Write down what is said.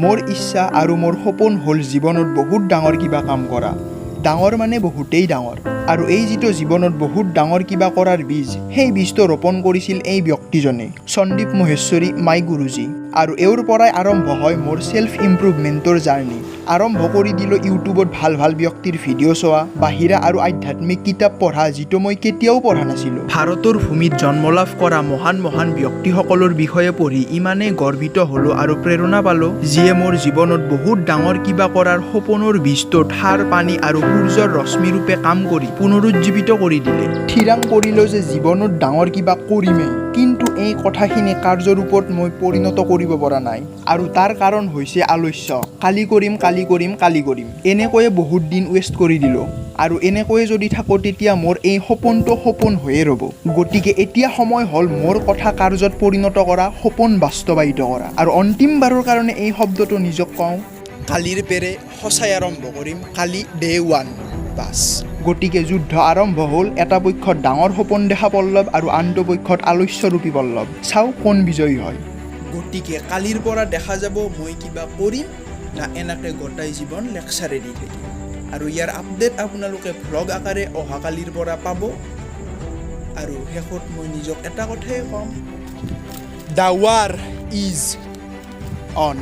মোৰ ইচ্ছা আৰু মোৰ সপোন হ'ল জীৱনত বহুত ডাঙৰ কিবা কাম কৰা। ডাঙৰ মানে বহুতেই ডাঙৰ। আৰু এই যিটো জীৱনত বহুত ডাঙৰ কিবা কৰাৰ বীজ, সেই বীজটো ৰোপণ কৰিছিল এই ব্যক্তিজনে, সন্দীপ মহেশ্বৰী মাই গুৰুজী। আৰু এওঁৰ পৰাই আৰম্ভ হয় মোৰ ছেল্ফ ইম্প্ৰুভমেণ্টৰ জাৰ্ণি। আৰম্ভ কৰি দিলোঁ ইউটিউবত ভাল ভাল ব্যক্তিৰ ভিডিঅ' চোৱা, বাহিৰা আৰু আধ্যাত্মিক কিতাপ পঢ়া, যিটো মই কেতিয়াও পঢ়া নাছিলোঁ। ভাৰতৰ ভূমিত জন্মলাভ কৰা মহান মহান ব্যক্তিসকলৰ বিষয়ে পঢ়ি ইমানেই গৰ্বিত হ'লোঁ আৰু প্ৰেৰণা পালোঁ, যিয়ে মোৰ জীৱনত বহুত ডাঙৰ কিবা কৰাৰ সপোনৰ বীজটোত সাৰ পানী আৰু সূৰ্যৰ ৰশ্মিৰূপে কাম কৰি পুনৰুজ্জীৱিত কৰি দিলে। থিৰাং কৰিলোঁ যে জীৱনত ডাঙৰ কিবা কৰিমেই, কিন্তু এই কথাখিনি কাৰ্যৰূপত মই পৰিণত কৰিব পৰা নাই। আৰু তাৰ কাৰণ হৈছে আলস্য। কালি কৰিম কালি কৰিম কালি কৰিম, এনেকৈয়ে বহুত দিন ৱেষ্ট কৰি দিলোঁ। আৰু এনেকৈয়ে যদি থাকোঁ তেতিয়া মোৰ এই সপোনটো সপোন হৈয়ে ৰ'ব। গতিকে এতিয়া সময় হ'ল মোৰ কথা কাৰ্যত পৰিণত কৰা, সপোন বাস্তৱায়িত কৰা। আৰু অন্তিমবাৰৰ কাৰণে এই শব্দটো নিজক কওঁ, কালিৰ পেৰে সঁচাই আৰম্ভ কৰিম, কালি ডে 1 বাছ। গতিকে যুদ্ধ আৰম্ভ হ'ল। এটা পক্ষত ডাঙৰ সপোন দেখা পল্লৱ আৰু আনটো পক্ষত আলস্যৰূপী পল্লৱ। চাওঁ কোন বিজয়ী হয়। গতিকে কালিৰ পৰা দেখা যাব মই কিবা কৰিম না এনেকৈ গোটাই জীৱন লেকচাৰে দি থাকিম। আৰু ইয়াৰ আপডেট আপোনালোকে ভ্লগ আকাৰে অহাকালিৰ পৰা পাব। আৰু শেষত মই নিজক এটা কথাই ক'ম, দ্য ৱাৰ ইজ অন।